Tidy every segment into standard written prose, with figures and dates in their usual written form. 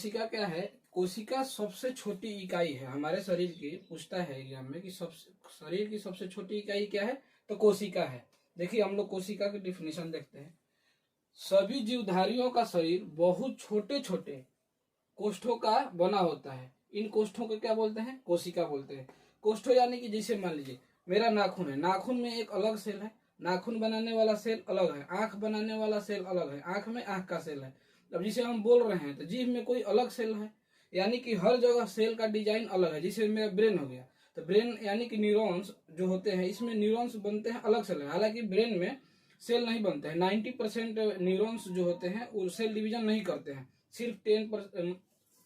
कोशिका क्या है? कोशिका सबसे छोटी इकाई है हमारे शरीर की। पूछता है एग्जाम में कि शरीर की सबसे छोटी इकाई क्या है, तो कोशिका है। देखिए हम लोग कोशिका की डिफिनेशन देखते हैं। सभी जीवधारियों का शरीर बहुत छोटे छोटे कोष्ठों का बना होता है। इन कोष्ठों को क्या बोलते हैं? कोशिका बोलते हैं। कोष्ठों यानी कि जैसे मान लीजिए मेरा नाखून है, नाखून में एक अलग सेल है, नाखून बनाने वाला सेल अलग है, आंख बनाने वाला सेल अलग है, आंख में आंख का सेल है। अब जिसे हम बोल रहे हैं तो जीभ में कोई अलग सेल है, यानी कि हर जगह सेल का डिजाइन अलग है। जैसे मेरा ब्रेन हो गया, तो ब्रेन यानी कि न्यूरॉन्स जो होते हैं, इसमें न्यूरॉन्स बनते हैं अलग सेल है। हालांकि ब्रेन में सेल नहीं बनते हैं। 90% न्यूरॉन्स जो होते हैं वो सेल डिवीजन नहीं करते हैं, सिर्फ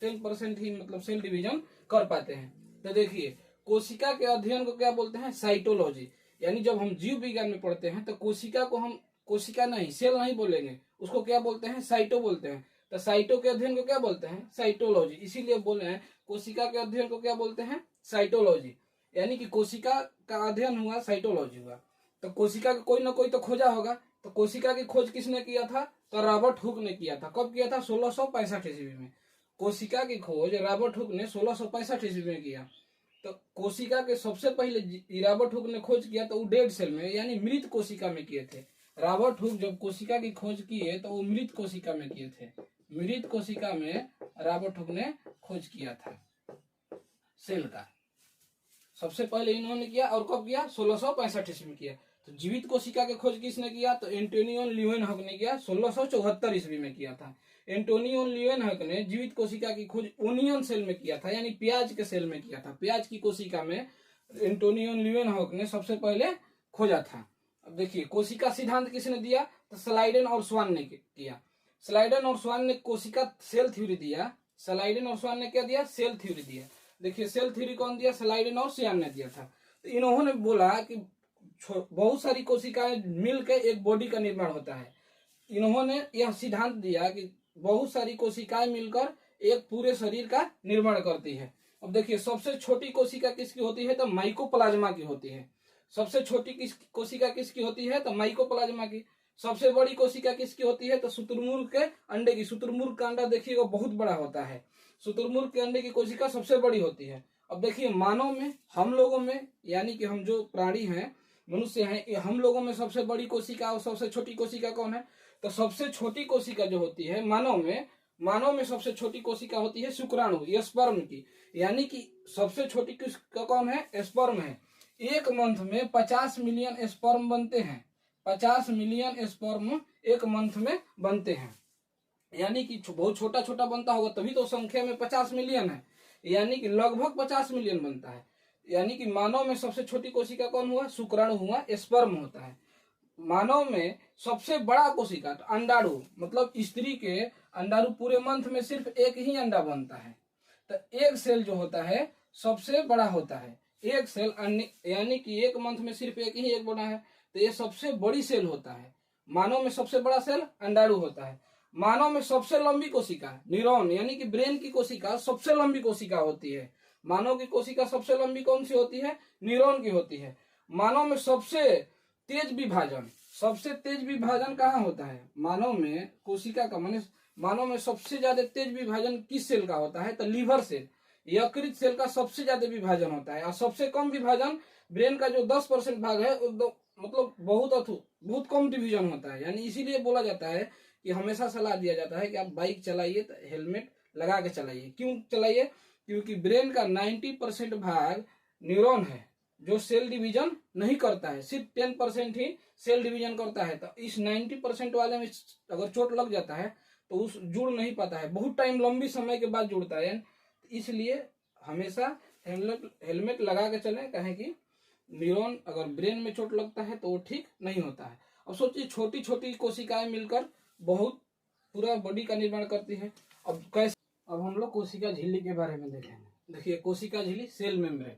10% ही मतलब सेल डिवीजन कर पाते हैं। तो देखिए कोशिका के अध्ययन को क्या बोलते हैं? साइटोलॉजी। यानी जब हम जीव विज्ञान में पढ़ते हैं तो कोशिका को हम कोशिका नहीं, सेल नहीं बोलेंगे, उसको क्या बोलते हैं? साइटो बोलते हैं। तो साइटो के अध्ययन को क्या बोलते हैं? साइटोलॉजी। इसीलिए बोले हैं कोशिका के अध्ययन को क्या बोलते हैं? साइटोलॉजी। यानी कि कोशिका का अध्ययन हुआ, साइटोलॉजी हुआ। तो कोशिका का कोई ना कोई तो खोजा होगा। तो कोशिका की खोज किसने किया था? तो रॉबर्ट हुक ने किया था। कब किया था? 1665 ईस्वी में। कोशिका की खोज रॉबर्ट हुक ने 1665 ईस्वी में किया। तो कोशिका के सबसे पहले रॉबर्ट हुक ने खोज किया तो वो डेड सेल में यानी मृत कोशिका में किए थे। रॉबर्ट हुक जब कोशिका की खोज किए तो वो मृत कोशिका में किए थे। मृत कोशिका में रॉबर्ट हुक ने खोज किया था सेल का। सबसे पहले इन्होंने किया, और कब किया? 1665 ईस्वी में किया। तो जीवित कोशिका की खोज किसने किया? तो एंटोनियो ल्यूवेनहॉक ने किया, 1674 ईस्वी में किया था। एंटोनियो ल्यूवेनहॉक ने जीवित कोशिका की खोज ओनियन सेल में किया था, यानी प्याज के सेल में किया था। प्याज की कोशिका में एंटोनियो ल्यूवेनहॉक ने सबसे पहले खोजा था। अब देखिए कोशिका सिद्धांत किसने दिया? तो स्लाइडेन और स्वान ने किया। स्लाइडेन और स्वान ने कोशिका सेल थ्योरी दिया। स्लाइडेन और स्वान ने क्या दिया? सेल थ्योरी दिया। देखिए सेल थ्योरी कौन दिया? स्लाइडेन और स्वान ने दिया था। तो इन्होंने बोला कि बहुत सारी कोशिकाएं मिलकर एक बॉडी का निर्माण होता है। इन्होंने यह सिद्धांत दिया कि बहुत सारी कोशिकाएं मिलकर एक पूरे शरीर का निर्माण करती है। अब देखिए सबसे छोटी कोशिका किसकी होती है? तो माइकोप्लाज्मा की होती है। सबसे छोटी कोशिका किसकी होती है? तो माइकोप्लाज्मा की। सबसे बड़ी कोशिका किसकी होती है? तो शुतुरमुर्ग के अंडे की। शुतुरमुर्ग का अंडा देखिएगा बहुत बड़ा होता है। शुतुरमुर्ग के अंडे की कोशिका सबसे बड़ी होती है। अब देखिए मानव में, हम लोगों में, यानी कि हम जो प्राणी हैं, मनुष्य हैं, हम लोगों में सबसे बड़ी कोशिका और सबसे छोटी कोशिका कौन है? तो सबसे छोटी कोशिका जो होती है मानव में सबसे छोटी कोशिका होती है शुक्राणु, ये स्पर्म की। यानी कि सबसे छोटी कोशिका कौन है? स्पर्म है। एक मंथ में 50 मिलियन स्पर्म बनते हैं। 50 मिलियन स्पर्म एक मंथ में बनते हैं। यानी कि बहुत छोटा छोटा बनता होगा, तभी तो संख्या में 50 मिलियन है। यानी कि लगभग 50 मिलियन बनता है। यानी कि मानव में सबसे छोटी कोशिका कौन हुआ? शुक्राणु हुआ, स्पर्म होता है। मानव में सबसे बड़ा कोशिका तो अंडाणु, मतलब स्त्री के अंडाणु पूरे मंथ में सिर्फ एक ही अंडा बनता है। तो एक सेल जो होता है सबसे बड़ा होता है। एक सेल यानी कि एक मंथ में सिर्फ एक ही बना है, तो ये सबसे बड़ी सेल होता है। मानव में सबसे बड़ा सेल अंडाणु होता है। मानव में सबसे लंबी कोशिका न्यूरॉन, यानी कि ब्रेन की कोशिका सबसे लंबी कोशिका होती है। मानव की कोशिका सबसे लंबी कौन सी होती है? न्यूरॉन की होती है। मानव में सबसे तेज विभाजन कहाँ होता है? मानव में कोशिका का माने मानव में सबसे ज्यादा तेज विभाजन किस सेल का होता है? तो लीवर सेल, यकृत सेल का सबसे ज्यादा विभाजन होता है। और सबसे कम विभाजन ब्रेन का जो 10% भाग है, मतलब बहुत कम डिवीजन होता है। यानी इसीलिए बोला जाता है कि हमेशा सलाह दिया जाता है कि आप बाइक चलाइए तो हेलमेट लगा के चलाइए। क्यों चलाइए? क्योंकि ब्रेन का 90% भाग न्यूरॉन है जो सेल डिवीजन नहीं करता है, सिर्फ 10% ही सेल डिवीजन करता है। तो इस 90% वाले में अगर चोट लग जाता है तो उस जुड़ नहीं पाता है, बहुत टाइम लंबी समय के बाद जुड़ता है। इसलिए हमेशा हेलमेट लगा के चलें, कहें कि न्यूरॉन अगर ब्रेन में चोट लगता है तो वो ठीक नहीं होता है। अब सोचिए छोटी छोटी कोशिकाएं मिलकर बहुत पूरा बॉडी का निर्माण करती है। अब कैसे? अब हम लोग कोशिका झिल्ली के बारे में देखेंगे। देखिए कोशिका झिल्ली, सेल मेम्ब्रेन।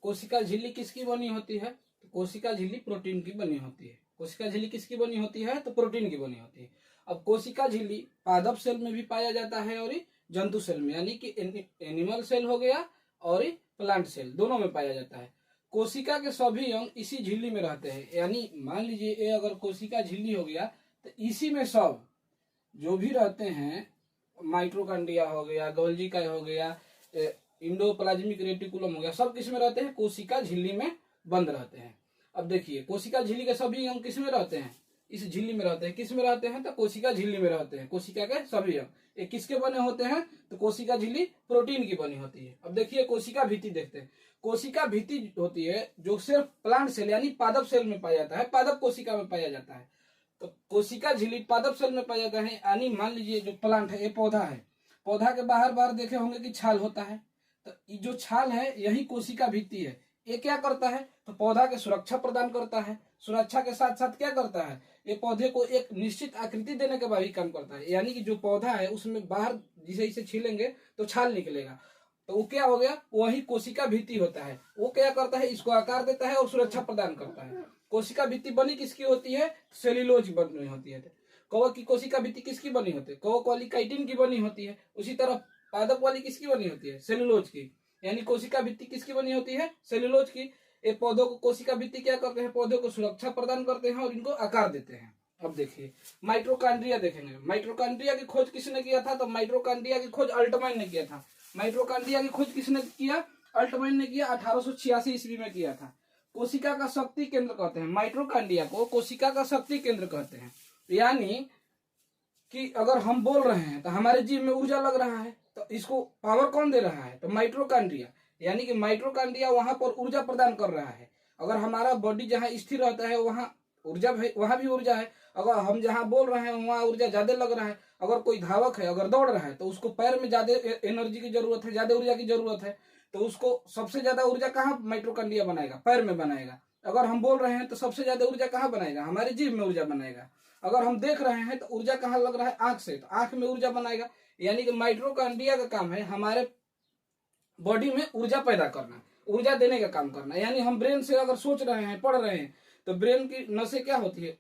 कोशिका झिल्ली किसकी बनी होती है? तो कोशिका झिल्ली प्रोटीन की बनी होती है। कोशिका झिल्ली किसकी बनी होती है? तो प्रोटीन की बनी होती है। अब कोशिका झिल्ली पादप सेल में भी पाया जाता है और जंतु सेल में, यानी कि एनिमल सेल हो गया और प्लांट सेल, दोनों में पाया जाता है। कोशिका के सभी अंग इसी झिल्ली में रहते हैं। यानी मान लीजिए ये अगर कोशिका झिल्ली हो गया तो इसी में सब जो भी रहते हैं माइटोकॉन्ड्रिया हो गया, गोल्जी का हो गया, इंडोप्लाज्मिक रेटिकुलम हो गया, सब किस में रहते हैं? कोशिका झिल्ली में बंद रहते हैं। अब देखिए कोशिका झिल्ली के सभी अंग किस में रहते हैं? इस झिल्ली में रहते हैं। किस में रहते हैं? तो कोशिका झिल्ली में रहते हैं। कोशिका के सभी अंग ये किसके बने होते हैं? तो कोशिका झिल्ली प्रोटीन की बनी होती है। अब देखिए कोशिका भित्ति देखते हैं। कोशिका भित्ति होती है जो सिर्फ प्लांट सेल यानी पादप सेल में पाया जाता है, पादप कोशिका में पाया जाता है। तो कोशिका झिल्ली पादप सेल में पाया जाता है। यानी मान लीजिए जो प्लांट है, ये पौधा है, पौधा के बाहर बाहर देखे होंगे कि छाल होता है, तो ये जो छाल है यही कोशिका भित्ति है। ये क्या करता है? तो पौधा के सुरक्षा प्रदान करता है। सुरक्षा के साथ साथ क्या करता है? ये पौधे को एक निश्चित आकृति देने का भी काम करता है। यानी कि जो पौधा है उसमें बाहर जिसे इसे छीलेंगे तो छाल निकलेगा, तो वो क्या हो गया? वही कोशिका भित्ति होता है। वो क्या करता है? इसको आकार देता है और सुरक्षा प्रदान करता है। कोशिका भित्ति बनी किसकी होती है? सेल्यूलोज बनी होती है। कवक की कोशिका भित्ति किसकी बनी होती है? कवक वाली काइटिन की बनी होती है। उसी तरह पादप वाली किसकी बनी होती है? सेल्यूलोज की। यानी कोशिका भित्ति किसकी बनी होती है? सेल्यूलोज की। ये पौधों को कोशिका भित्ति क्या करते हैं? पौधों को सुरक्षा प्रदान करते हैं और इनको आकार देते हैं। अब देखिए माइटोकॉन्ड्रिया देखेंगे। माइटोकॉन्ड्रिया की खोज किसने किया था? तो माइटोकॉन्ड्रिया की खोज अल्टमैन ने किया था। माइटोकॉन्ड्रिया की खोज किसने किया? अल्टमैन ने किया। 1886 ईस्वी में किया था। कोशिका का शक्ति केंद्र कहते हैं माइटोकॉन्ड्रिया को, कोशिका का शक्ति केंद्र कहते हैं। यानी कि अगर हम बोल रहे हैं तो हमारे जीव में ऊर्जा लग रहा है, तो इसको पावर कौन दे रहा है? तो माइटोकॉन्ड्रिया। यानी कि माइटोकॉन्ड्रिया वहां पर ऊर्जा प्रदान कर रहा है। अगर हमारा बॉडी जहां स्थिर रहता है वहां ऊर्जा वहां भी ऊर्जा है। अगर हम जहां बोल रहे हैं वहां ऊर्जा ज्यादा लग रहा है। अगर कोई धावक है, अगर दौड़ रहा है, तो उसको पैर में ज्यादा एनर्जी की जरूरत है, ज्यादा ऊर्जा की जरूरत है, तो उसको सबसे ज्यादा ऊर्जा कहाँ माइटोकॉन्ड्रिया बनाएगा? पैर में बनाएगा। अगर हम बोल रहे हैं तो सबसे ज्यादा ऊर्जा कहाँ बनाएगा? हमारे जीभ में ऊर्जा बनाएगा। अगर हम देख रहे हैं तो ऊर्जा कहाँ लग रहा है? आंख से, तो आंख में ऊर्जा बनाएगा। यानी कि माइटोकॉन्ड्रिया का काम है हमारे बॉडी में ऊर्जा पैदा करना, ऊर्जा देने का काम करना। यानी हम ब्रेन से अगर सोच रहे हैं, पढ़ रहे हैं, तो ब्रेन की नसें क्या होती है?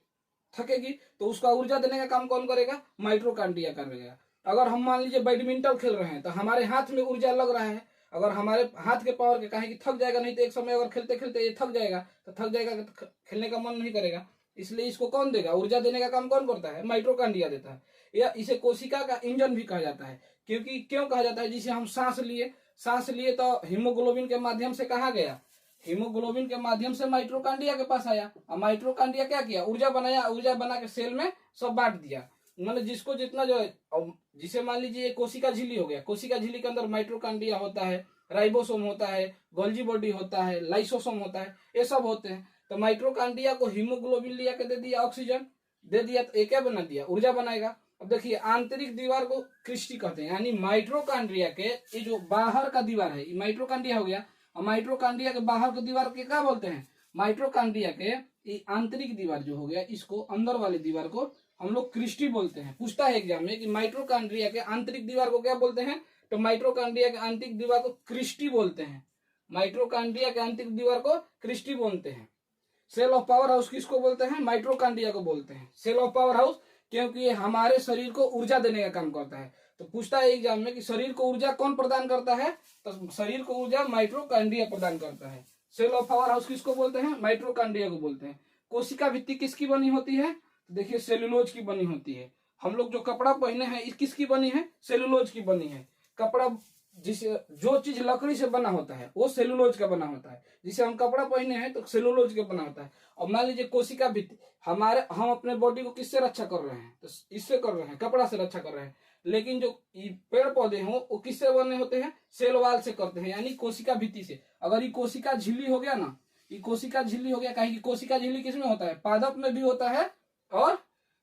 थकेगी, तो उसका ऊर्जा देने का काम कौन करेगा? माइटोकॉन्ड्रिया करेगा। अगर हम मान लीजिए बैडमिंटन खेल रहे हैं तो हमारे हाथ में ऊर्जा लग रहा है। अगर हमारे हाथ के पावर के कहे कि थक जाएगा, नहीं तो एक समय अगर खेलते खेलते ये थक जाएगा तो खेलने का मन नहीं करेगा। इसलिए इसको कौन देगा? ऊर्जा देने का काम कौन करता है? माइटोकॉन्ड्रिया देता है। या इसे कोशिका का इंजन भी कहा जाता है। क्योंकि क्यों कहा जाता है? जिसे हम सांस लिए तो हीमोग्लोबिन के माध्यम से कहा गया, हीमोग्लोबिन के माध्यम से माइटोकॉन्ड्रिया के पास आया और माइटोकॉन्ड्रिया क्या किया? ऊर्जा बनाया, ऊर्जा बना के सेल में सब बांट दिया। मतलब जिसको जितना जो है, जिसे मान लीजिए कोशिका झिल्ली हो गया, कोशिका झिल्ली के अंदर माइटोकॉन्ड्रिया होता है, राइबोसोम होता है, गोल्जी बॉडी होता है, लाइसोसोम होता है, ये सब होते हैं। तो माइटोकॉन्ड्रिया को हीमोग्लोबिन लिया के दे दिया, ऑक्सीजन दे दिया, तो ये क्या बना दिया? ऊर्जा बनाएगा। अब देखिए आंतरिक दीवार को क्रिस्टी कहते हैं। यानी माइटोकॉन्ड्रिया के ये जो बाहर का दीवार है, माइटोकॉन्ड्रिया हो गया, और माइटोकॉन्ड्रिया के बाहर के दीवार के क्या बोलते हैं? माइटोकॉन्ड्रिया के ये आंतरिक दीवार जो हो गया, इसको अंदर वाली दीवार को हम लोग क्रिस्टी बोलते हैं। पूछता है एग्जाम में कि माइटोकॉन्ड्रिया के आंतरिक दीवार को क्या बोलते हैं? तो माइटोकॉन्ड्रिया के आंतरिक दीवार को क्रिस्टी बोलते हैं। माइटोकॉन्ड्रिया के आंतरिक दीवार को क्रिस्टी बोलते हैं। सेल ऑफ पावर हाउस किसको बोलते हैं? माइटोकॉन्ड्रिया को बोलते हैं सेल ऑफ पावर हाउस, क्योंकि ये हमारे शरीर को ऊर्जा देने का काम करता है। तो पूछता है एग्जाम में कि शरीर को ऊर्जा कौन प्रदान करता है? तो शरीर को ऊर्जा माइटोकॉन्ड्रिया प्रदान करता है। सेल ऑफ पावर हाउस किसको बोलते हैं? माइटोकॉन्ड्रिया को बोलते हैं। कोशिका भित्ति किसकी बनी होती है? तो देखिए सेल्यूलोज की बनी होती है। हम लोग जो कपड़ा पहने हैं किसकी बनी है? सेल्यूलोज की बनी है। कपड़ा जिसे जो चीज लकड़ी से बना होता है वो सेलुलोज का बना होता है। जिसे हम कपड़ा पहने हैं तो सेलुलोज का बना होता है। और मान लीजिए कोशिका भित्ति, हम अपने बॉडी को किससे रक्षा कर रहे हैं? तो इससे कर रहे हैं, कपड़ा से रक्षा कर रहे हैं। लेकिन जो पेड़ पौधे हों वो किससे बने होते हैं? सेल वाल से करते हैं, यानी कोशिका भित्ति से। अगर ये कोशिका झिल्ली हो गया ना, ये कोशिका झिल्ली हो गया, कहीं की कोशिका झिल्ली किसमें होता है? पादप में भी होता है और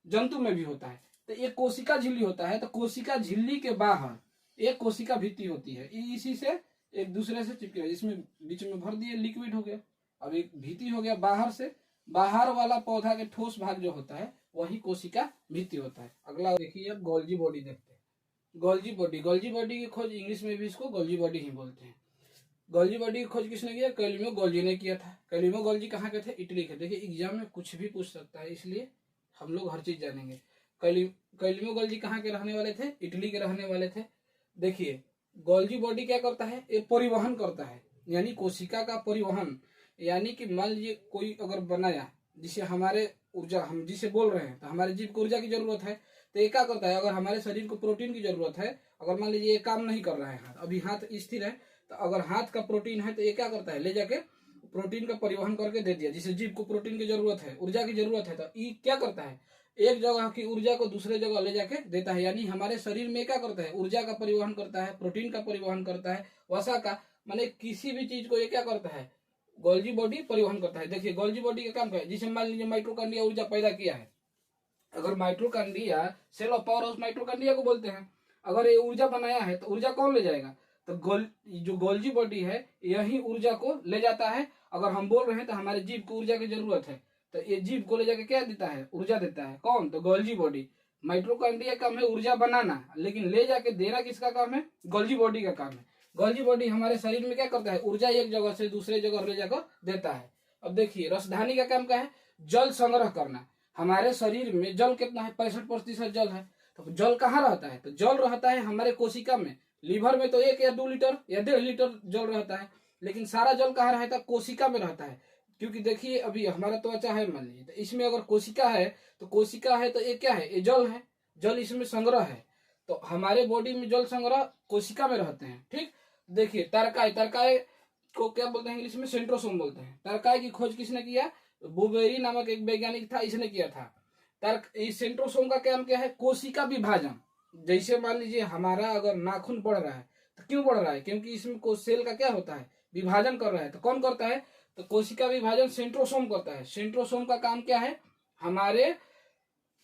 जंतु में भी होता है। तो ये कोशिका झिल्ली होता है। तो कोशिका झिल्ली के बाहर एक कोशिका भित्ति होती है, इसी से एक दूसरे से चिपके हुए, जिसमें बीच में भर दिए लिक्विड हो गया। अब एक भित्ति हो गया बाहर से, बाहर वाला पौधा के ठोस भाग जो होता है वही कोशिका भित्ति होता है। अगला देखिए अब गोल्जी बॉडी देखते हैं। गोल्जी बॉडी की खोज इंग्लिश में भी इसको गोल्जी बॉडी ही बोलते हैं। गोल्जी बॉडी की खोज किसने किया? कैलियो गोल्जी ने किया था। कैलियो गोल्जी कहाँ के थे? इटली के। देखिए एग्जाम में कुछ भी पूछ सकता है, इसलिए हम लोग हर चीज जानेंगे। कैलियो गोल्जी कहाँ के रहने वाले थे? इटली के रहने वाले थे। देखिए गोल्जी बॉडी क्या करता है? ये परिवहन करता है, यानी कोशिका का परिवहन। यानी कि मान लीजिए कोई अगर बनाया जिसे हमारे ऊर्जा, हम जिसे बोल रहे हैं तो हमारे जीव को ऊर्जा की जरूरत है, तो ये क्या करता है, अगर हमारे शरीर को प्रोटीन की जरूरत है, अगर मान लीजिए ये काम नहीं कर रहा है हाथ, अभी हाथ स्थिर है, तो अगर हाथ का प्रोटीन है तो ये क्या करता है, ले जाके प्रोटीन का परिवहन करके दे दिया। जिसे जीव को प्रोटीन की जरूरत है, ऊर्जा की जरूरत है, तो ये क्या करता है, एक जगह की ऊर्जा को दूसरे जगह ले जाके देता है। यानी हमारे शरीर में क्या करता है, ऊर्जा का परिवहन करता है, प्रोटीन का परिवहन करता है, वसा का, माने किसी भी चीज को ये क्या करता है, गोल्जी बॉडी परिवहन करता है। देखिए गोल्जी बॉडी का काम क्या है, जिसे मान लीजिए माइटोकॉन्ड्रिया ऊर्जा पैदा किया है, अगर mitochondria cell of power house mitochondria को बोलते हैं, अगर ये ऊर्जा बनाया है तो ऊर्जा कौन ले जाएगा, तो जो गोल्जी बॉडी है यही ऊर्जा को ले जाता है। अगर हम बोल रहे हैं तो हमारे जीव को ऊर्जा की जरूरत है, तो ये जीव को ले जाके क्या देता है, ऊर्जा देता है। कौन, तो गोल्जी बॉडी। माइटोकॉन्ड्रिया का काम है ऊर्जा बनाना, लेकिन ले जाके देना किसका काम है, गोल्जी बॉडी का काम है। गोल्जी बॉडी हमारे शरीर में क्या करता है, ऊर्जा एक जगह से दूसरे जगह ले जाकर देता है। अब देखिए रसधानी का काम क्या है, जल संग्रह करना। हमारे शरीर में जल कितना है, 65% जल है। तो जल कहाँ रहता है, तो जल रहता है हमारे कोशिका में। लीवर में तो 1 या 2 लीटर या 1.5 लीटर जल रहता है, लेकिन सारा जल कहाँ रहता है, कोशिका में रहता है। क्योंकि देखिए अभी हमारा त्वचा है मान लीजिए, तो इसमें अगर कोशिका है तो कोशिका है तो ये क्या है, ये जल है, जल इसमें संग्रह है। तो हमारे बॉडी में जल संग्रह कोशिका में रहते हैं। ठीक, देखिए तरकाई, तरकाई को क्या बोलते हैं इंग्लिश में, सेंट्रोसोम बोलते हैं। तरकाई की खोज किसने किया, बुबेरी नामक एक वैज्ञानिक था, इसने किया था। इस सेंट्रोसोम का काम क्या है, कोशिका विभाजन। जैसे मान लीजिए हमारा अगर नाखून बढ़ रहा है तो क्यों बढ़ रहा है, क्योंकि इसमें सेल का क्या होता है, विभाजन कर रहा है। तो कौन करता है, तो कोशिका विभाजन सेंट्रोसोम करता है। सेंट्रोसोम का काम क्या है, हमारे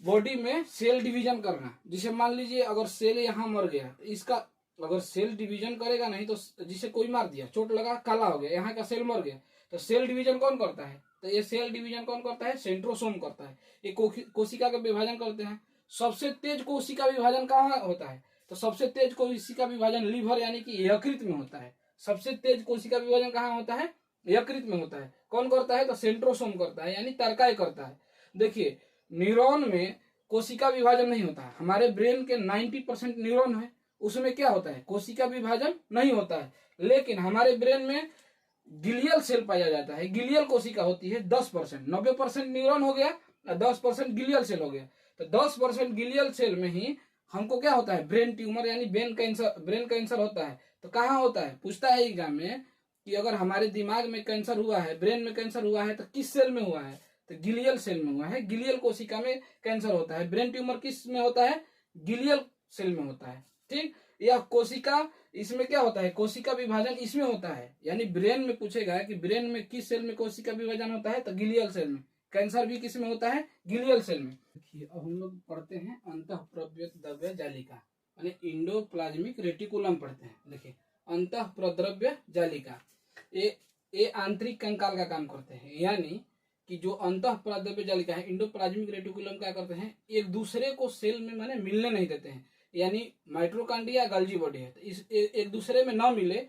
बॉडी में सेल डिवीजन करना। जिसे मान लीजिए अगर सेल यहाँ मर गया तो इसका अगर सेल डिवीजन करेगा नहीं, तो जिसे कोई मार दिया, चोट लगा, काला हो गया, यहाँ का सेल मर गया, तो सेल डिवीजन कौन करता है, तो ये सेल डिवीजन कौन करता है, सेंट्रोसोम करता है। ये कोशिका का विभाजन करते हैं। सबसे तेज कोशिका विभाजन कहाँ होता है, तो सबसे तेज कोशिका विभाजन लीवर यानी कि यकृत में होता है। सबसे तेज कोशिका विभाजन कहाँ होता है, यकृत में होता है। कौन करता है, तो सेंट्रोसोम करता है, यानी तरकाई करता है। देखिए न्यूरॉन में कोशिका विभाजन नहीं होता है। हमारे ब्रेन के 90% न्यूरॉन है, उसमें क्या होता है, कोशिका विभाजन नहीं होता है। लेकिन हमारे ब्रेन में गिलियल सेल पाया जाता है, गिलियल कोशिका होती है 10%। 90% न्यूरॉन हो गया, 10% गिलियल सेल हो गया। तो 10% गिलियल सेल में ही हमको क्या होता है, ब्रेन ट्यूमर यानी ब्रेन कैंसर होता है। तो कहाँ होता है, पूछता है एग्जाम में कि अगर हमारे दिमाग में कैंसर हुआ है, ब्रेन में कैंसर हुआ है, तो किस सेल में हुआ है, तो गिलियल सेल में हुआ है। गिलियल कोशिका में कैंसर होता है। ब्रेन ट्यूमर किस में होता है, गिलियल सेल में होता है। ठीक, यह कोशिका, इसमें क्या होता है, कोशिका विभाजन इसमें होता है। यानी ब्रेन में पूछेगा कि ब्रेन में किस सेल में कोशिका विभाजन होता है, तो गिलियल सेल में। कैंसर भी किस में होता है, गिलियल सेल में। देखिए अब हम लोग पढ़ते हैं अंतःप्रद्रव्य जालिका, यानी इंडोप्लाज्मिक रेटिकुलम पढ़ते हैं। देखिए अंतःप्रद्रव्य जालिका, ये आंतरिक कंकाल का काम करते हैं। यानी कि जो अंतःप्रद्रव्य जालिका है, इंडोप्लाज्मिक रेटिकुलम क्या करते हैं, एक दूसरे को सेल में माने मिलने नहीं देते हैं। यानी माइटोकॉन्ड्रिया गोल्जी बॉडी है, तो इस एक दूसरे में ना मिले,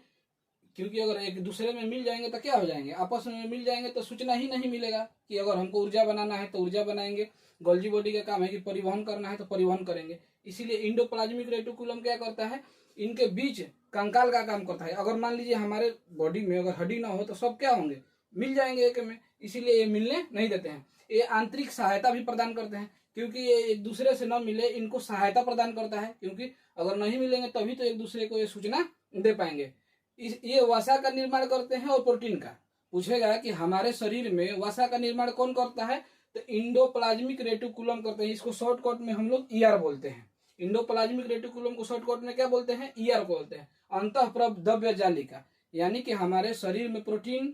क्योंकि अगर एक दूसरे में मिल जाएंगे तो क्या हो जाएंगे, आपस में मिल जाएंगे तो सूचना ही नहीं मिलेगा कि अगर हमको ऊर्जा बनाना है तो ऊर्जा बनाएंगे। गोल्जी बॉडी का काम है कि परिवहन करना है तो परिवहन करेंगे। इसीलिए इंडोप्लाज्मिक रेटिकुलम क्या करता है, इनके बीच कंकाल का काम करता है। अगर मान लीजिए हमारे बॉडी में अगर हड्डी ना हो तो सब क्या होंगे, मिल जाएंगे एक में, इसीलिए ये मिलने नहीं देते हैं। ये आंतरिक सहायता भी प्रदान करते हैं, क्योंकि ये एक दूसरे से न मिले, इनको सहायता प्रदान करता है। क्योंकि अगर नहीं मिलेंगे तभी तो एक दूसरे को ये सूचना दे पाएंगे। ये वसा का निर्माण करते हैं और प्रोटीन का। पूछेगा कि हमारे शरीर में वसा का निर्माण कौन करता है, तो इंडोप्लाज्मिक रेटिकुलम करते हैं। इसको शॉर्टकट में हम लोग ईआर बोलते हैं। इंडोप्लाज्मिक रेटिकुलम को शॉर्टकट में क्या बोलते हैं, ईआर को बोलते हैं। अंतःप्रद्रव्य जालिका, यानी कि हमारे शरीर में प्रोटीन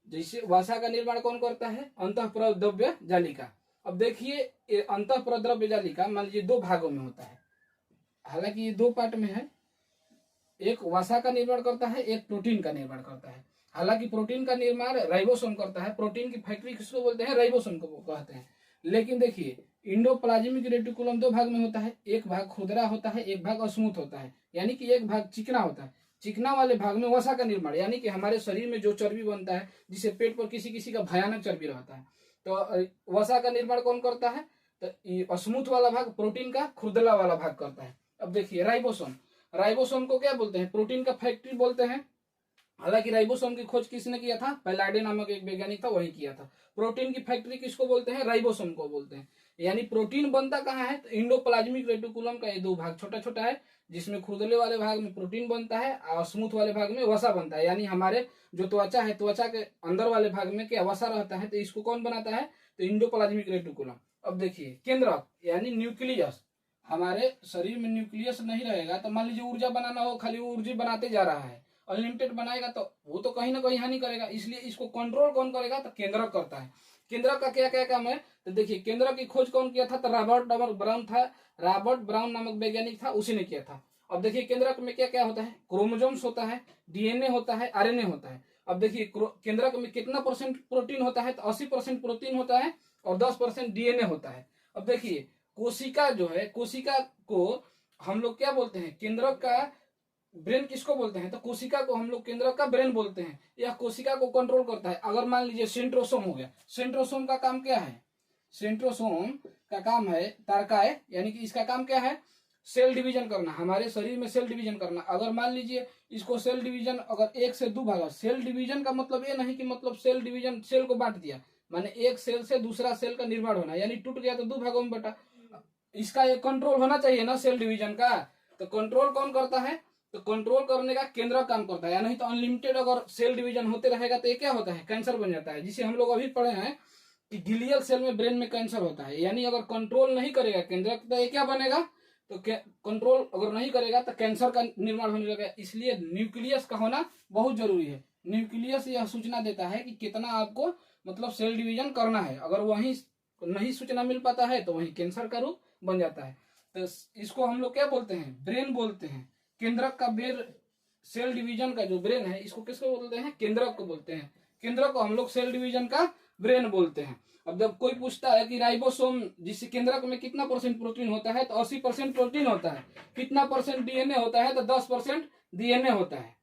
जैसे वसा का निर्माण कौन करता है, अंतःप्रद्रव्य जालिका। अब देखिए अंतःप्रद्रव्य जालिका मान लीजिए 2 भागों में होता है, हालांकि ये 2 पार्ट में है। एक वसा का निर्माण करता है, एक प्रोटीन का निर्माण करता है। हालांकि प्रोटीन का निर्माण राइबोसोम करता है। प्रोटीन की फैक्ट्री किसको बोलते हैं, राइबोसोम को कहते हैं। लेकिन देखिए इंडोप्लाज्मिक रेटिकुलम 2 भाग में होता है, एक भाग खुरदरा होता है, एक भाग स्मूथ होता है। यानी कि एक भाग चिकना होता है। चिकना वाले भाग में वसा का निर्माण, यानी कि हमारे शरीर में जो चर्बी बनता है, जिसे पेट पर किसी किसी का भयानक चर्बी रहता है, तो वसा का निर्माण कौन करता है, तो स्मूथ वाला भाग प्रोटीन का खुरदला वाला भाग करता है। अब देखिए राइबोसोम, राइबोसोम को क्या बोलते हैं, प्रोटीन का फैक्ट्री बोलते हैं। हालांकि राइबोसोम की खोज किसने किया था, पैलाडे नामक एक वैज्ञानिक था, वही किया था। प्रोटीन की फैक्ट्री किसको बोलते हैं, राइबोसोम को बोलते हैं। यानी प्रोटीन बनता कहाँ है, तो इंडोप्लाज्मिक रेटिकुलम का ये दो भाग छोटा छोटा है, जिसमें खुरदले वाले भाग में प्रोटीन बनता है और स्मूथ वाले भाग में वसा बनता है। यानी हमारे जो त्वचा है, त्वचा के अंदर वाले भाग में क्या वसा रहता है, तो इसको कौन बनाता है, तो इंडोप्लाज्मिक रेटिकुलम। अब देखिए केंद्रक यानी न्यूक्लियस, हमारे शरीर में न्यूक्लियस नहीं रहेगा तो मान लीजिए ऊर्जा बनाना हो, खाली वो ऊर्जा बनाते जा रहा है, अनलिमिटेड बनाएगा तो वो तो कहीं ना कहीं हानि करेगा। इसलिए इसको कंट्रोल कौन करेगा, तो केंद्रक करता है। केंद्रक का क्या क्या काम है, तो देखिए केंद्रक की खोज कौन किया था, तो रॉबर्ट ब्राउन था, रॉबर्ट ब्राउन नामक वैज्ञानिक था, उसी ने किया था। अब देखिए केंद्रक में क्या क्या होता है, क्रोमोजोम्स होता है, डीएनए होता है, आरएनए होता है। अब देखिए केंद्रक में कितना परसेंट प्रोटीन होता है, तो 80% प्रोटीन होता है और 10% डीएनए होता है। अब देखिए कोशिका जो है, कोशिका को हम लोग क्या बोलते हैं, केंद्रक का ब्रेन किसको बोलते हैं, तो कोशिका को हम लोग केंद्रक का ब्रेन बोलते हैं। यह कोशिका को कंट्रोल करता है। अगर मान लीजिए सेंट्रोसोम हो गया, सेंट्रोसोम का काम क्या है, सेंट्रोसोम का काम है तारकाय, यानी कि इसका काम क्या है, सेल डिवीजन करना, हमारे शरीर में सेल डिवीजन करना। अगर मान लीजिए इसको सेल डिवीजन अगर एक से दो भागा, सेल डिवीजन का मतलब ये नहीं कि मतलब सेल डिवीजन सेल को बांट दिया, माने एक सेल से दूसरा सेल का निर्माण होना, यानी टूट गया तो दो भागों में बटा। इसका एक कंट्रोल होना चाहिए ना सेल डिवीजन का, तो कंट्रोल कौन करता है, तो कंट्रोल करने का केंद्रक काम करता है। या नहीं तो अनलिमिटेड अगर सेल डिवीजन होते रहेगा तो ये क्या होता है, कैंसर बन जाता है, जिसे हम लोग अभी पढ़े हैं कि ग्लियल सेल में ब्रेन में कैंसर होता है। यानी अगर कंट्रोल नहीं करेगा केंद्रक तो ये क्या बनेगा, तो कंट्रोल अगर नहीं करेगा तो कैंसर का निर्माण होने लगेगा। इसलिए न्यूक्लियस का होना बहुत जरूरी है। न्यूक्लियस यह सूचना देता है कि कितना आपको मतलब सेल डिवीजन करना है। अगर वही नहीं सूचना मिल पाता है तो वही कैंसर का रूप बन जाता है। तो इसको हम लोग क्या बोलते हैं, ब्रेन बोलते हैं। केंद्रक का ब्रेन, सेल डिवीजन का जो ब्रेन है इसको किसको बोलते हैं, केंद्रक को बोलते हैं। केंद्रक को हम लोग सेल डिवीजन का ब्रेन बोलते हैं। अब जब कोई पूछता है कि राइबोसोम जिस केंद्रक में कितना परसेंट प्रोटीन होता है, तो 80% प्रोटीन होता है। कितना परसेंट डीएनए होता है, तो 10% डीएनए होता है।